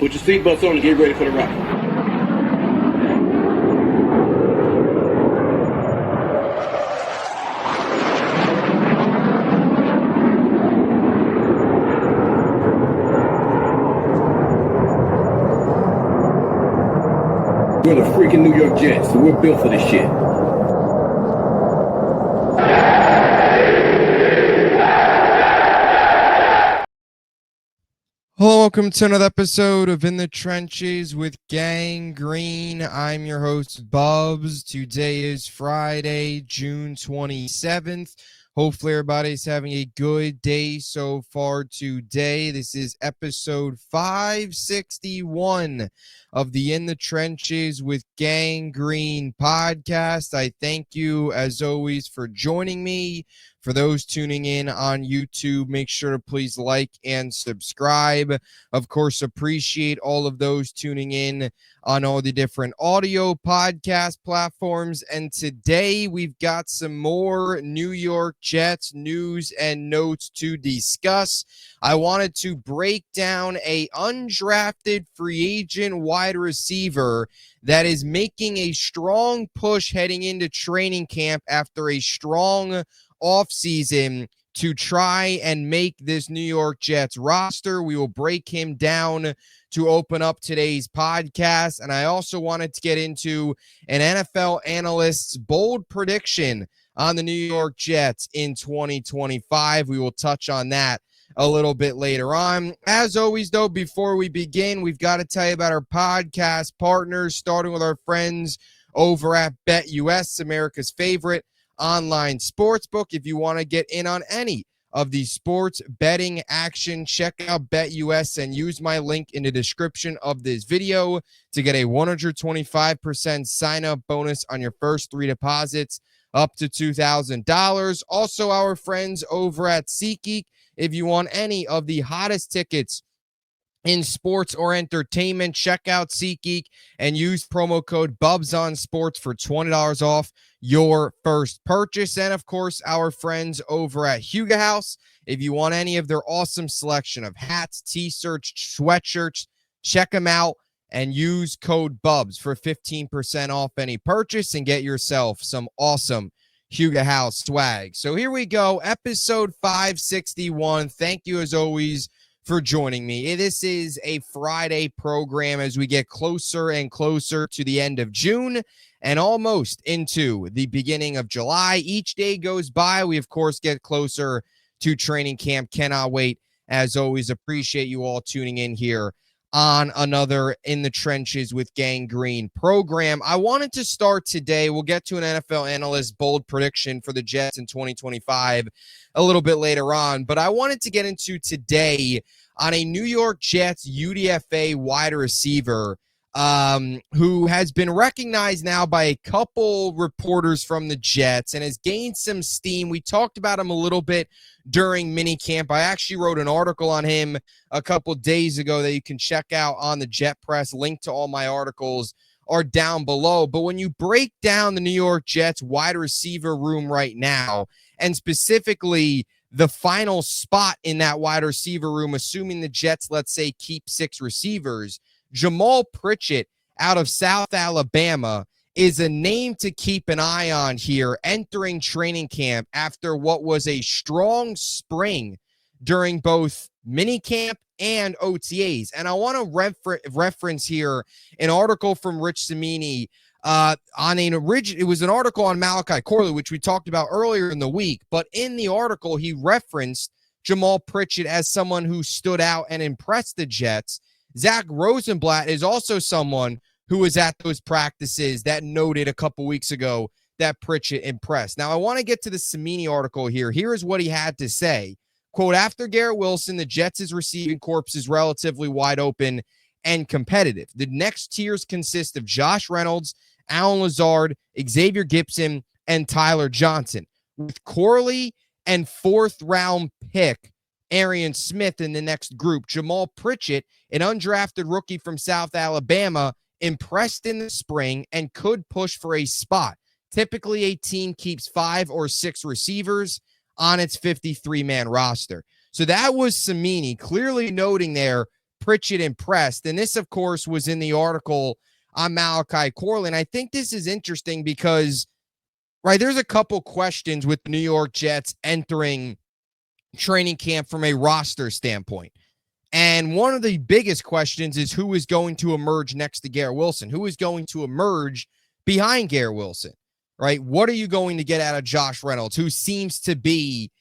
Put your seatbelts on and get ready for the ride. We're the freaking New York Jets, so we're built for this shit. Hello, welcome to another episode of In the Trenches with Gang Green. I'm your host, Bubbs. Today is Friday, June 27th. Hopefully everybody's having a good day so far today. This is episode 561 of the In the Trenches with Gang Green podcast. I thank you, as always, for joining me. For those tuning in on YouTube, make sure to please like and subscribe. Of course, appreciate all of those tuning in on all the different audio podcast platforms. And today we've got some more New York Jets news and notes to discuss. I wanted to break down a undrafted free agent wide receiver that is making a strong push heading into training camp after a strong offseason to try and make this New York Jets roster. We will break him down to open up today's podcast. And I also wanted to get into an NFL analyst's bold prediction on the New York Jets in 2025. We will touch on that a little bit later on. As always, though, before we begin, we've got to tell you about our podcast partners, starting with our friends over at BetUS, America's favorite online sportsbook. If you want to get in on any of the sports betting action, check out BetUS and use my link in the description of this video to get a 125% sign-up bonus on your first 3 deposits up to $2,000. Also, our friends over at SeatGeek, if you want any of the hottest tickets in sports or entertainment, check out SeatGeek and use promo code BUBSONSPORTS for $20 off your first purchase. And of course, our friends over at Huga House, if you want any of their awesome selection of hats, t-shirts, sweatshirts, check them out and use code BUBS for 15% off any purchase and get yourself some awesome Huga House swag. So here we go, episode 561. Thank you as always for joining me. This is a Friday program as we get closer and closer to the end of June and almost into the beginning of July. Each day goes by. We, of course, get closer to training camp. Cannot wait. As always, appreciate you all tuning in here on another In the Trenches with Gang Green program. I wanted to start today. We'll get to an NFL analyst bold prediction for the Jets in 2025 a little bit later on, but I wanted to get into today on a New York Jets UDFA wide receiver who has been recognized now by a couple reporters from the Jets and has gained some steam. We talked about him a little bit during minicamp. I actually wrote an article on him a couple days ago that you can check out on the Jet Press. Link to all my articles are down below. But when you break down the New York Jets wide receiver room right now, and specifically the final spot in that wide receiver room, assuming the Jets, let's say, keep 6 receivers, Jamaal Pritchett out of South Alabama is a name to keep an eye on here entering training camp after what was a strong spring during both minicamp and OTAs. And I want to reference here an article from Rich Cimini it was an article on Malachi Corley, which we talked about earlier in the week. But in the article, he referenced Jamaal Pritchett as someone who stood out and impressed the Jets. Zach Rosenblatt is also someone who was at those practices that noted a couple weeks ago that Pritchett impressed. Now, I want to get to the Cimini article here. Here is what he had to say. Quote, after Garrett Wilson, the Jets' receiving corps is relatively wide open and competitive. The next tiers consist of Josh Reynolds, Alan Lazard, Xavier Gibson, and Tyler Johnson. With Corley and 4th-round pick Arian Smith in the next group, Jamaal Pritchett, an undrafted rookie from South Alabama, impressed in the spring and could push for a spot. Typically, a team keeps 5 or 6 receivers on its 53-man roster. So that was Cimini clearly noting there Pritchett impressed? And this, of course, was in the article on Malachi Corley. And I think this is interesting because, right, there's a couple questions with the New York Jets entering training camp from a roster standpoint. And one of the biggest questions is who is going to emerge next to Garrett Wilson? Who is going to emerge behind Garrett Wilson, right? What are you going to get out of Josh Reynolds, who seems to be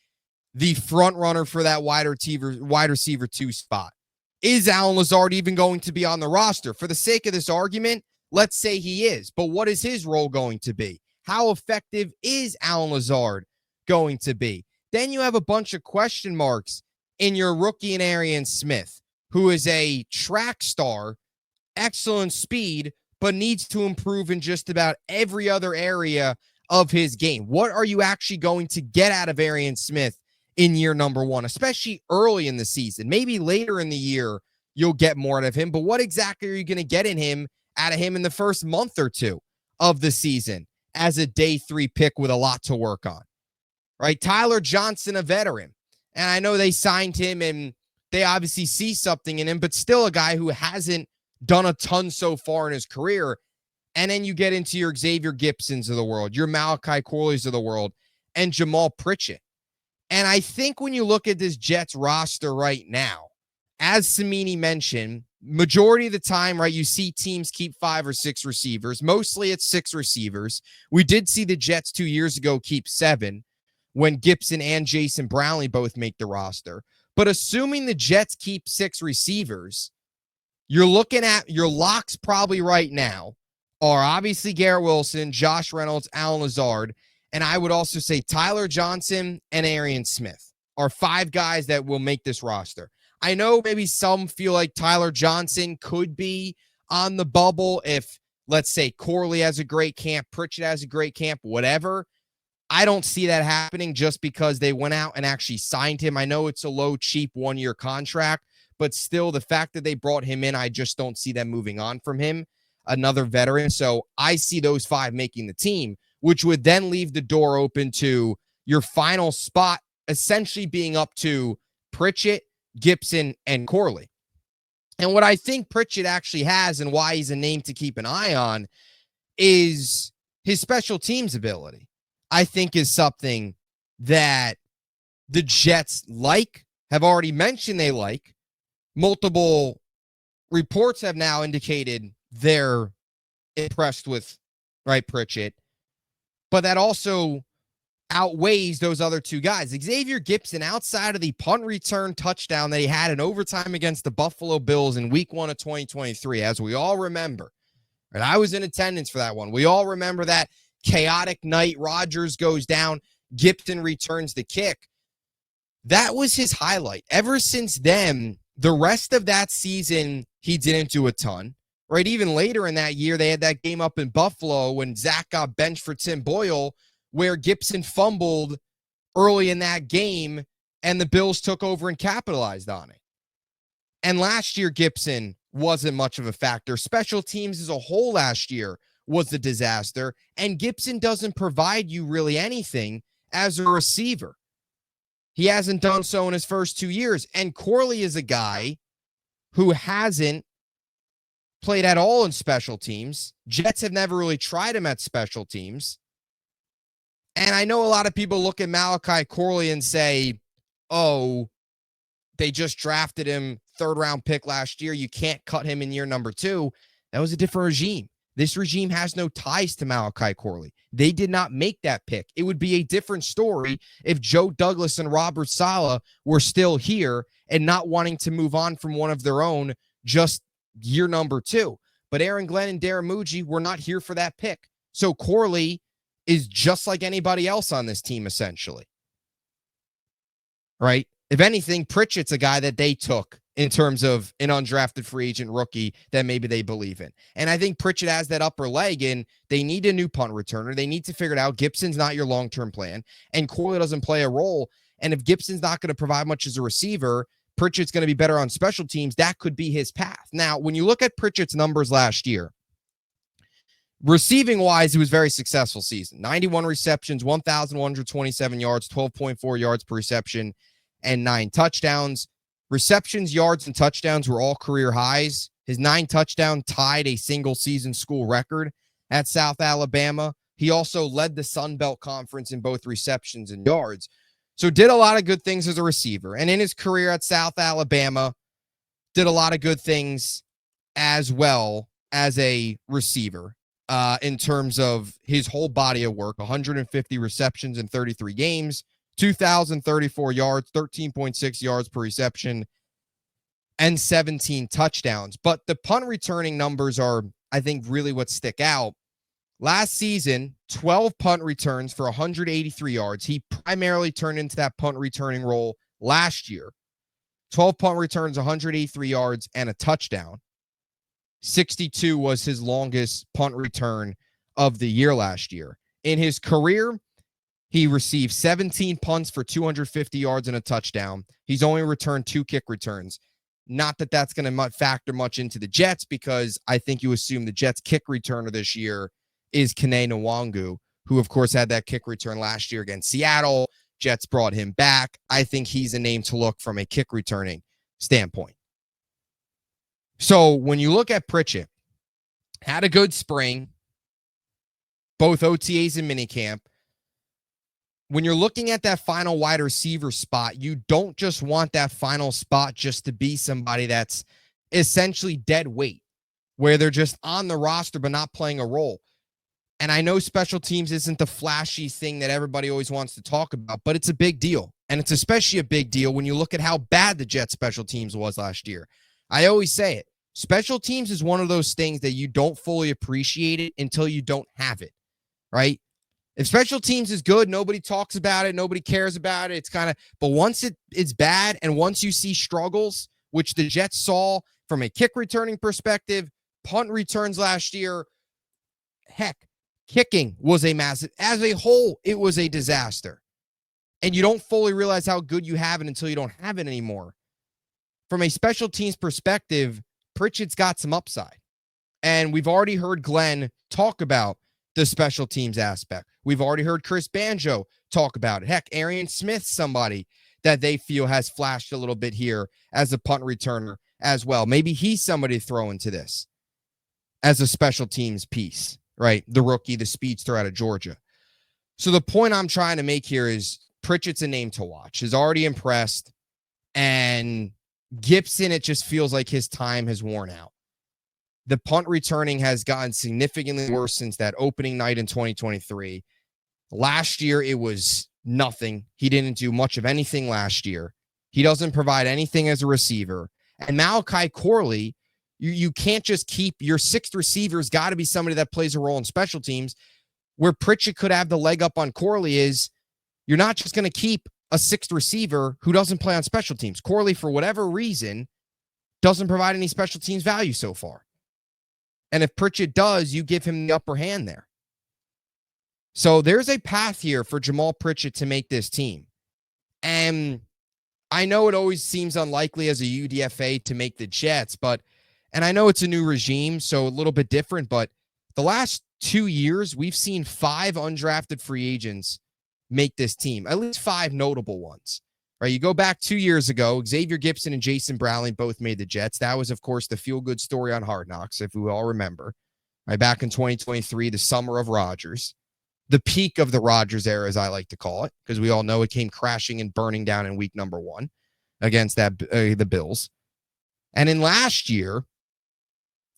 the front runner for that wide receiver 2 spot? Is Allen Lazard even going to be on the roster? For the sake of this argument, let's say he is. But what is his role going to be? How effective is Allen Lazard going to be? Then you have a bunch of question marks in your rookie in Arian Smith, who is a track star, excellent speed, but needs to improve in just about every other area of his game. What are you actually going to get out of Arian Smith in year number 1, especially early in the season? Maybe later in the year, you'll get more out of him, but what exactly are you going to get out of him in the first month or two of the season as a day 3 pick with a lot to work on, right? Tyler Johnson, a veteran. And I know they signed him and they obviously see something in him, but still a guy who hasn't done a ton so far in his career. And then you get into your Xavier Gibsons of the world, your Malachi Corleys of the world, and Jamaal Pritchett. And I think when you look at this Jets roster right now, as Samini mentioned, majority of the time, right, you see teams keep 5 or 6 receivers. Mostly it's 6 receivers. We did see the Jets 2 years ago keep 7 when Gibson and Jason Brownlee both make the roster. But assuming the Jets keep 6 receivers, you're looking at your locks probably right now are obviously Garrett Wilson, Josh Reynolds, Allen Lazard, and I would also say Tyler Johnson and Arian Smith are 5 guys that will make this roster. I know maybe some feel like Tyler Johnson could be on the bubble if, let's say, Corley has a great camp, Pritchett has a great camp, whatever. I don't see that happening just because they went out and actually signed him. I know it's a low, cheap 1-year contract, but still the fact that they brought him in, I just don't see them moving on from him, another veteran. So I see those 5 making the team, which would then leave the door open to your final spot essentially being up to Pritchett, Gibson, and Corley. And what I think Pritchett actually has and why he's a name to keep an eye on is his special teams ability. I think is something that the Jets have already mentioned they like. Multiple reports have now indicated they're impressed with, right, Pritchett. But that also outweighs those other 2 guys. Xavier Gibson, outside of the punt return touchdown that he had in overtime against the Buffalo Bills in week 1 of 2023, as we all remember, and I was in attendance for that one. We all remember that chaotic night. Rodgers goes down, Gibson returns the kick. That was his highlight. Ever since then, the rest of that season, he didn't do a ton, right? Even later in that year, they had that game up in Buffalo when Zach got benched for Tim Boyle, where Gibson fumbled early in that game and the Bills took over and capitalized on it. And last year, Gibson wasn't much of a factor. Special teams as a whole last year was a disaster, and Gibson doesn't provide you really anything as a receiver. He hasn't done so in his first 2 years, and Corley is a guy who hasn't played at all in special teams. Jets have never really tried him at special teams. And I know a lot of people look at Malachi Corley and say, oh, they just drafted him, 3rd-round pick last year. You can't cut him in year number 2. That was a different regime. This regime has no ties to Malachi Corley. They did not make that pick. It would be a different story if Joe Douglas and Robert Saleh were still here and not wanting to move on from one of their own just year number 2. But Aaron Glenn and Darren Muji were not here for that pick. So Corley is just like anybody else on this team, essentially. Right? If anything, Pritchett's a guy that they took in terms of an undrafted free agent rookie that maybe they believe in. And I think Pritchett has that upper leg, and they need a new punt returner. They need to figure it out. Gibson's not your long-term plan, and Corley doesn't play a role. And if Gibson's not going to provide much as a receiver, Pritchett's going to be better on special teams. That could be his path. Now, when you look at Pritchett's numbers last year, receiving-wise, it was a very successful season. 91 receptions, 1,127 yards, 12.4 yards per reception, and 9 touchdowns. Receptions, yards, and touchdowns were all career highs. His 9 touchdowns tied a single-season school record at South Alabama. He also led the Sun Belt Conference in both receptions and yards. So did a lot of good things as a receiver. And in his career at South Alabama, did a lot of good things as well as a receiver in terms of his whole body of work. 150 receptions in 33 games, 2,034 yards, 13.6 yards per reception, and 17 touchdowns. But the punt returning numbers are, I think, really what stick out. Last season, 12 punt returns for 183 yards. He primarily turned into that punt returning role last year. 12 punt returns, 183 yards, and a touchdown. 62 was his longest punt return of the year last year. In his career, he received 17 punts for 250 yards and a touchdown. He's only returned 2 kick returns. Not that that's going to factor much into the Jets, because I think you assume the Jets' kick returner this year is Kene Nwangu, who, of course, had that kick return last year against Seattle. Jets brought him back. I think he's a name to look from a kick returning standpoint. So when you look at Pritchett, had a good spring, both OTAs and minicamp. When you're looking at that final wide receiver spot, you don't just want that final spot just to be somebody that's essentially dead weight, where they're just on the roster but not playing a role. And I know special teams isn't the flashy thing that everybody always wants to talk about, but it's a big deal. And it's especially a big deal when you look at how bad the Jets special teams was last year. I always say it. Special teams is one of those things that you don't fully appreciate it until you don't have it, right? If special teams is good, nobody talks about it, nobody cares about it. It's kind of, but once it's bad, and once you see struggles, which the Jets saw from a kick returning perspective, punt returns last year, heck, kicking was a massive, as a whole, it was a disaster. And you don't fully realize how good you have it until you don't have it anymore. From a special teams perspective, Pritchett's got some upside. And we've already heard Glenn talk about the special teams aspect. We've already heard Chris Banjo talk about it. Heck, Arian Smith's somebody that they feel has flashed a little bit here as a punt returner as well. Maybe he's somebody to throw into this as a special teams piece, right? The rookie, the speedster out of Georgia. So the point I'm trying to make here is Pritchett's a name to watch. He's already impressed. And Gibson, it just feels like his time has worn out. The punt returning has gotten significantly worse since that opening night in 2023. Last year, it was nothing. He didn't do much of anything last year. He doesn't provide anything as a receiver. And Malachi Corley, you can't just keep your 6th receiver's got to be somebody that plays a role in special teams. Where Pritchett could have the leg up on Corley is you're not just going to keep a 6th receiver who doesn't play on special teams. Corley, for whatever reason, doesn't provide any special teams value so far. And if Pritchett does, you give him the upper hand there. So there's a path here for Jamaal Pritchett to make this team. And I know it always seems unlikely as a UDFA to make the Jets, and I know it's a new regime, so a little bit different, but the last 2 years, we've seen 5 undrafted free agents make this team, at least 5 notable ones. Right, you go back 2 years ago, Xavier Gipson and Jason Brownlee both made the Jets. That was, of course, the feel-good story on Hard Knocks, if we all remember. Right, back in 2023, the summer of Rodgers. The peak of the Rodgers era, as I like to call it, because we all know it came crashing and burning down in week number 1 against the Bills. And in last year,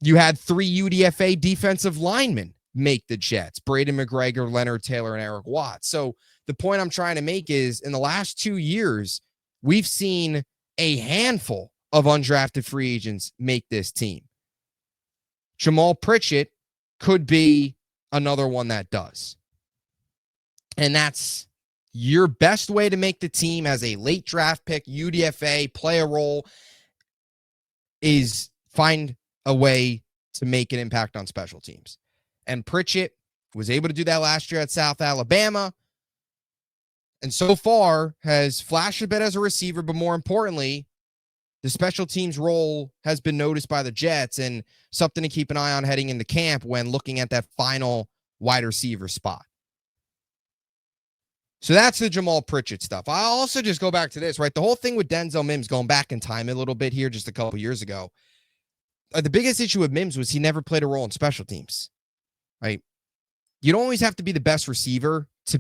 you had 3 UDFA defensive linemen make the Jets: Braden McGregor, Leonard Taylor, and Eric Watts. So the point I'm trying to make is in the last 2 years, we've seen a handful of undrafted free agents make this team. Jamaal Pritchett could be another one that does. And that's your best way to make the team as a late draft pick, UDFA, play a role, is find a way to make an impact on special teams. And Pritchett was able to do that last year at South Alabama. And so far has flashed a bit as a receiver, but more importantly, the special teams role has been noticed by the Jets and something to keep an eye on heading into camp when looking at that final wide receiver spot. So that's the Jamaal Pritchett stuff. I'll also just go back to this, right? The whole thing with Denzel Mims, going back in time a little bit here just a couple years ago, the biggest issue with Mims was he never played a role in special teams, right? You don't always have to be the best receiver to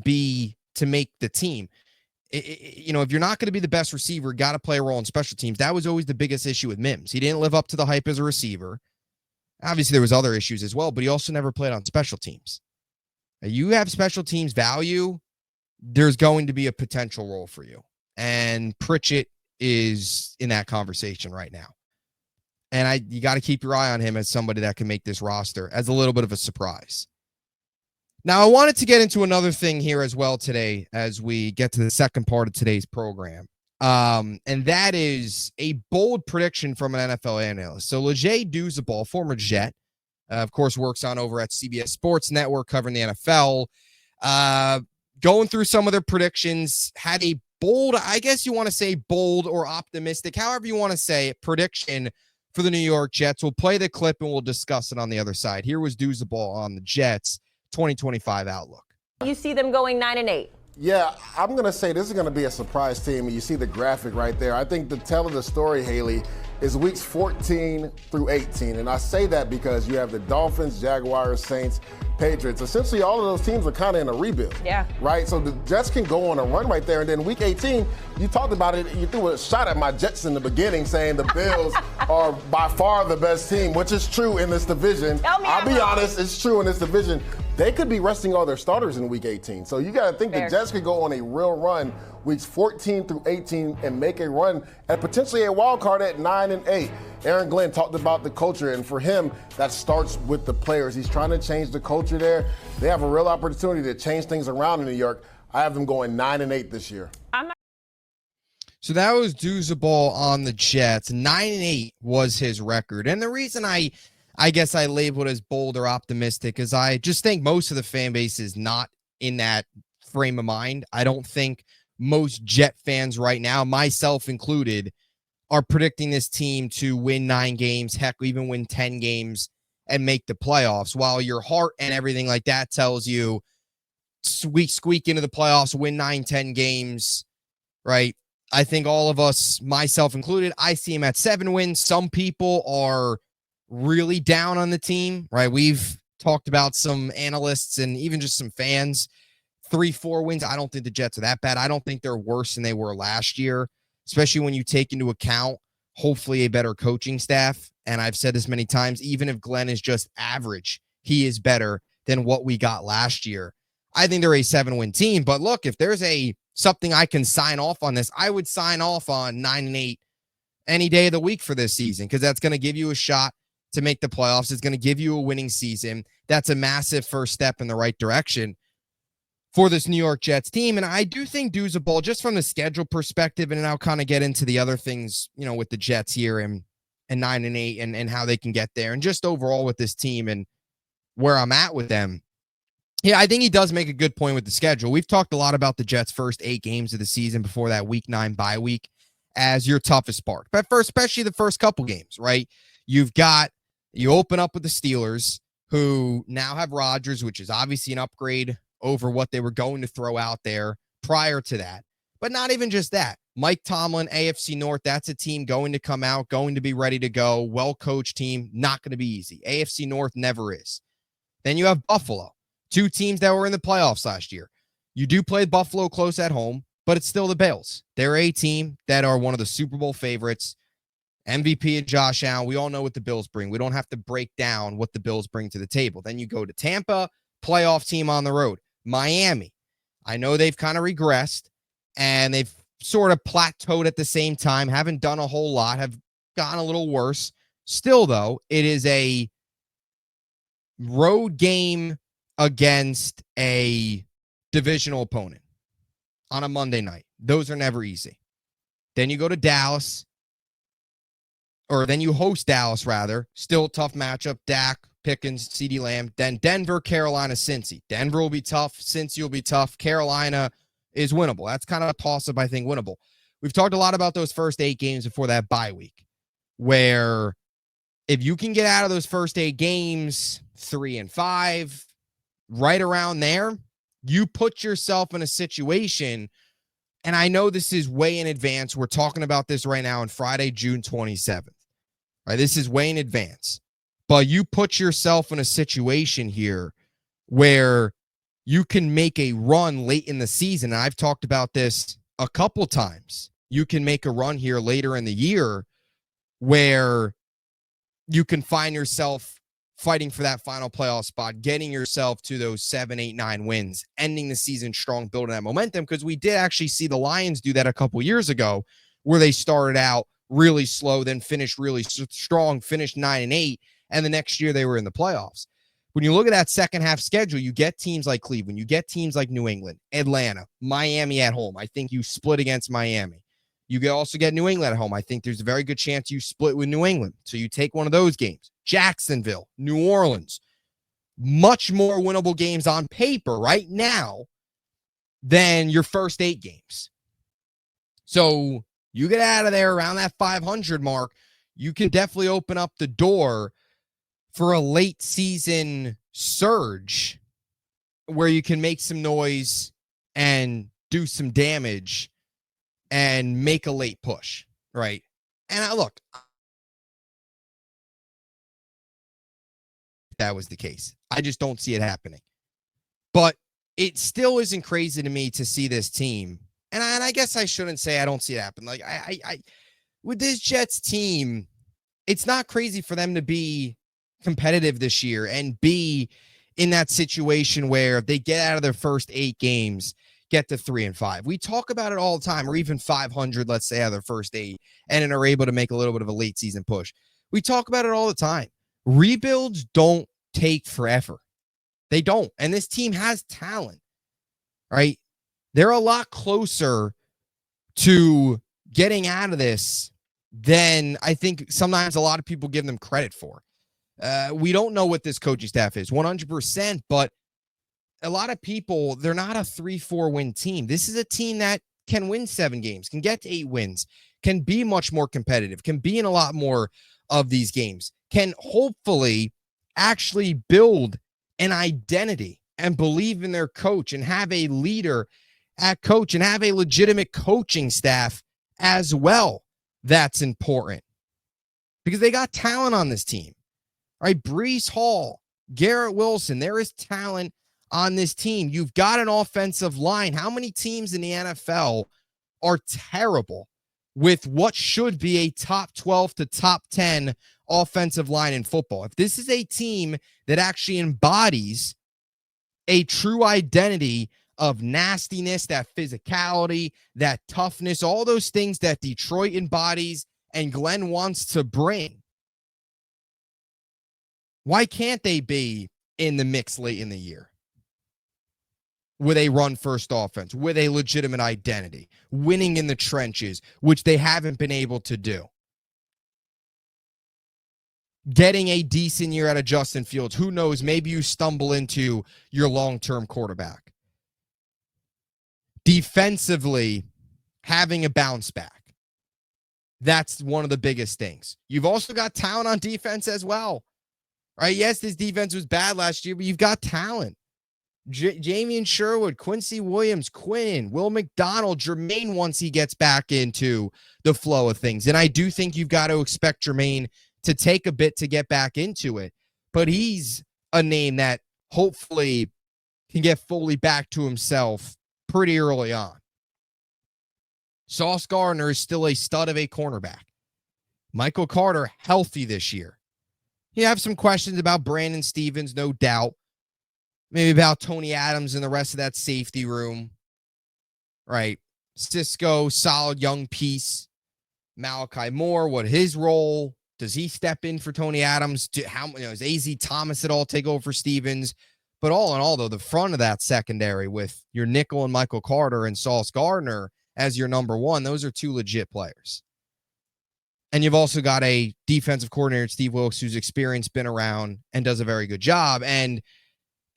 make the team. If you're not going to be the best receiver, got to play a role in special teams. That was always the biggest issue with Mims. He didn't live up to the hype as a receiver. Obviously, there was other issues as well, but he also never played on special teams. Now, you have special teams value, there's going to be a potential role for you. And Pritchett is in that conversation right now. And you got to keep your eye on him as somebody that can make this roster as a little bit of a surprise. Now, I wanted to get into another thing here as well today as we get to the second part of today's program. And that is a bold prediction from an NFL analyst. So Leger Douzabal, former Jet, of course, works on over at CBS Sports Network covering the NFL. Going through some of their predictions, had a bold, I guess you want to say bold or optimistic, however you want to say it, prediction for the New York Jets. We'll play the clip and we'll discuss it on the other side. Here was Douzabal on the Jets 2025 outlook. You see them going 9-8. Yeah, I'm going to say this is going to be a surprise team. You see the graphic right there. I think the tell of the story, Haley, is weeks 14 through 18. And I say that because you have the Dolphins, Jaguars, Saints, Patriots. Essentially, all of those teams are kind of in a rebuild. Yeah. Right? So the Jets can go on a run right there. And then week 18, you talked about it. You threw a shot at my Jets in the beginning saying the Bills are by far the best team, which is true in this division. I'll be honest, it's true in this division. They could be resting all their starters in week 18. So you got to think the Jets could go on a real run weeks 14 through 18 and make a run at potentially a wild card at 9-8. Aaron Glenn talked about the culture, and for him, that starts with the players. He's trying to change the culture there. They have a real opportunity to change things around in New York. I have them going 9-8 this year. So that was Douzabal on the Jets. 9-8 was his record. And the reason I guess I labeled as bold or optimistic is I just think most of the fan base is not in that frame of mind. I don't think most Jet fans right now, myself included, are predicting this team to win 9 games, heck, even win 10 games and make the playoffs, while your heart and everything like that tells you squeak into the playoffs, win 9, 10 games, right? I think all of us, myself included, I see him at 7 wins. Some people are really down on the team, right? We've talked about some analysts and even just some fans. 3-4 wins. I don't think the Jets are that bad. I don't think they're worse than they were last year, especially when you take into account hopefully a better coaching staff. And I've said this many times, even if Glenn is just average, he is better than what we got last year. I think they're a 7-win team. But look, if there's something I can sign off on this, I would sign off on 9-8 any day of the week for this season, because that's going to give you a shot to make the playoffs. It's going to give you a winning season. That's a massive first step in the right direction for this New York Jets team. And I do think Douzabal, just from the schedule perspective, and I'll kind of get into the other things, with the Jets here and 9-8 and how they can get there, and just overall with this team and where I'm at with them. Yeah, I think he does make a good point with the schedule. We've talked a lot about the Jets' first 8 games of the season before that week 9 bye week as your toughest part. But first, especially the first couple games, right? You open up with the Steelers, who now have Rodgers, which is obviously an upgrade over what they were going to throw out there prior to that. But not even just that. Mike Tomlin, AFC North, that's a team going to come out, going to be ready to go, well-coached team, not going to be easy. AFC North never is. Then you have Buffalo, 2 teams that were in the playoffs last year. You do play Buffalo close at home, but it's still the Bills. They're a team that are one of the Super Bowl favorites. MVP and Josh Allen, we all know what the Bills bring. We don't have to break down what the Bills bring to the table. Then you go to Tampa, playoff team on the road. Miami, I know they've kind of regressed, and they've sort of plateaued at the same time, haven't done a whole lot, have gotten a little worse. Still, though, it is a road game against a divisional opponent on a Monday night. Those are never easy. Then you go to Dallas, or then you host Dallas, rather. Still a tough matchup. Dak, Pickens, CeeDee Lamb. Then Denver, Carolina, Cincy. Denver will be tough. Cincy will be tough. Carolina is winnable. That's kind of a toss-up, I think, winnable. We've talked a lot about those first 8 games before that bye week, where if you can get out of those first 8 games 3-5, right around there, you put yourself in a situation, and I know this is way in advance. We're talking about this right now on Friday, June 27th. Right? This is way in advance. But you put yourself in a situation here where you can make a run late in the season. And I've talked about this a couple times. You can make a run here later in the year where you can find yourself fighting for that final playoff spot, getting yourself to those 7, 8, 9 wins, ending the season strong, building that momentum, because we did actually see the Lions do that a couple years ago where they started out really slow, then finished really strong, finished 9 and 8, and the next year they were in the playoffs. When you look at that second half schedule, you get teams like Cleveland, you get teams like New England, Atlanta, Miami at home. I think you split against Miami. You also get New England at home. I think there's a very good chance you split with New England. So you take one of those games. Jacksonville, New Orleans, much more winnable games on paper right now than your first 8 games. So you get out of there around that 500 mark, you can definitely open up the door for a late season surge where you can make some noise and do some damage and make a late push, right? And look, that was the case. I just don't see it happening. But it still isn't crazy to me to see this team. And I guess I shouldn't say I don't see it happen. Like I with this Jets team, it's not crazy for them to be competitive this year and be in that situation where they get out of their first 8 games, get to 3-5. We talk about it all the time, or even 500, let's say, out of their first 8, and then are able to make a little bit of a late season push. We talk about it all the time. Rebuilds don't take forever. They don't. And this team has talent, right? They're a lot closer to getting out of this than I think sometimes a lot of people give them credit for. We don't know what this coaching staff is 100%, but a lot of people, they're not a 3-4 win team. This is a team that can win 7 games, can get to 8 wins, can be much more competitive, can be in a lot more of these games, can hopefully actually build an identity and believe in their coach and have a leader at coach and have a legitimate coaching staff as well. That's important because they got talent on this team. All right, Breece Hall, Garrett Wilson, there is talent on this team. You've got an offensive line. How many teams in the NFL are terrible with what should be a top 12 to top 10 offensive line in football? If this is a team that actually embodies a true identity of nastiness, that physicality, that toughness, all those things that Detroit embodies and Glenn wants to bring, why can't they be in the mix late in the year with a run-first offense, with a legitimate identity, winning in the trenches, which they haven't been able to do? Getting a decent year out of Justin Fields. Who knows? Maybe you stumble into your long-term quarterback. Defensively, having a bounce back. That's one of the biggest things. You've also got talent on defense as well. Right? Yes, this defense was bad last year, but you've got talent. Jamian Sherwood, Quincy Williams, Quinn, Will McDonald, Jermaine once he gets back into the flow of things. And I do think you've got to expect Jermaine to take a bit to get back into it. But he's a name that hopefully can get fully back to himself pretty early on. Sauce Gardner is still a stud of a cornerback. Michael Carter, healthy this year. You have some questions about Brandon Stevens, no doubt. Maybe about Tony Adams and the rest of that safety room. Right. Cisco, solid young piece. Malachi Moore, what his role? Does he step in for Tony Adams? Does A.Z. Thomas at all take over for Stevens? But all in all, though, the front of that secondary with your nickel and Michael Carter and Sauce Gardner as your number 1, those are 2 legit players. And you've also got a defensive coordinator, Steve Wilkes, whose experience been around and does a very good job. And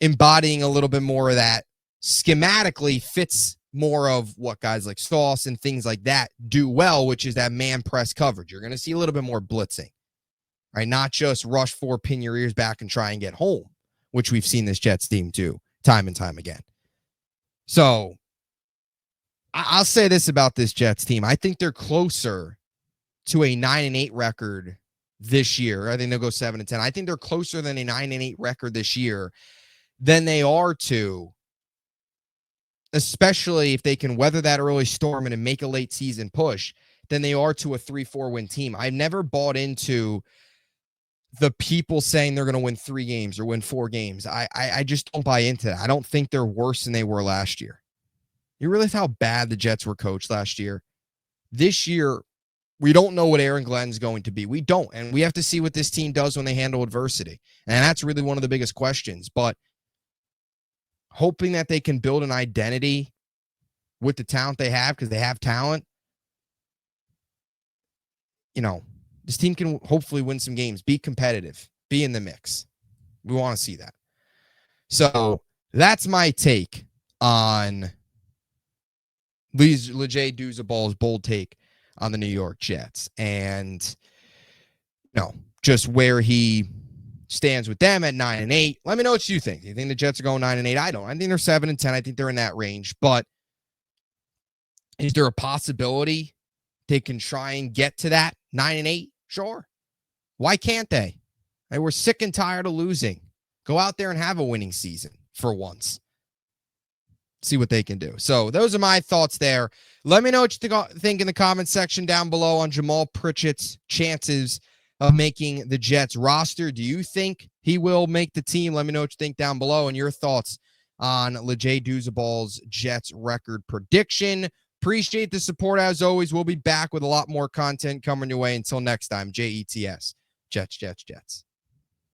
embodying a little bit more of that schematically fits more of what guys like Sauce and things like that do well, which is that man press coverage. You're going to see a little bit more blitzing, right? Not just rush 4, pin your ears back and try and get home, which we've seen this Jets team do time and time again. So I'll say this about this Jets team. I think they're closer to a 9-8 record this year. I think they'll go 7-10. I think they're closer than a 9-8 record this year than they are to, especially if they can weather that early storm and make a late season push, than they are to a 3-4 win team. I've never bought into the people saying they're going to win 3 games or win 4 games. I just don't buy into that. I don't think they're worse than they were last year. You realize how bad the Jets were coached last year? This year, we don't know what Aaron Glenn's going to be. We don't. And we have to see what this team does when they handle adversity. And that's really one of the biggest questions. But hoping that they can build an identity with the talent they have, because they have talent, this team can hopefully win some games, be competitive, be in the mix. We want to see that. So that's my take on Lejay Duzaball's bold take on the New York Jets, and just where he stands with them at 9-8. Let me know what you think. Do you think the Jets are going 9-8? I don't. I think they're 7-10. I think they're in that range. But is there a possibility they can try and get to that 9-8? Sure. Why can't they? We're sick and tired of losing. Go out there and have a winning season for once. See what they can do. So those are my thoughts there. Let me know what you think in the comments section down below on Jamal Pritchett's chances of making the Jets roster. Do you think he will make the team? Let me know what you think down below and your thoughts on Lejay Duzaball's Jets record prediction. Appreciate the support as always. We'll be back with a lot more content coming your way. Until next time, JETS. Jets, Jets, Jets.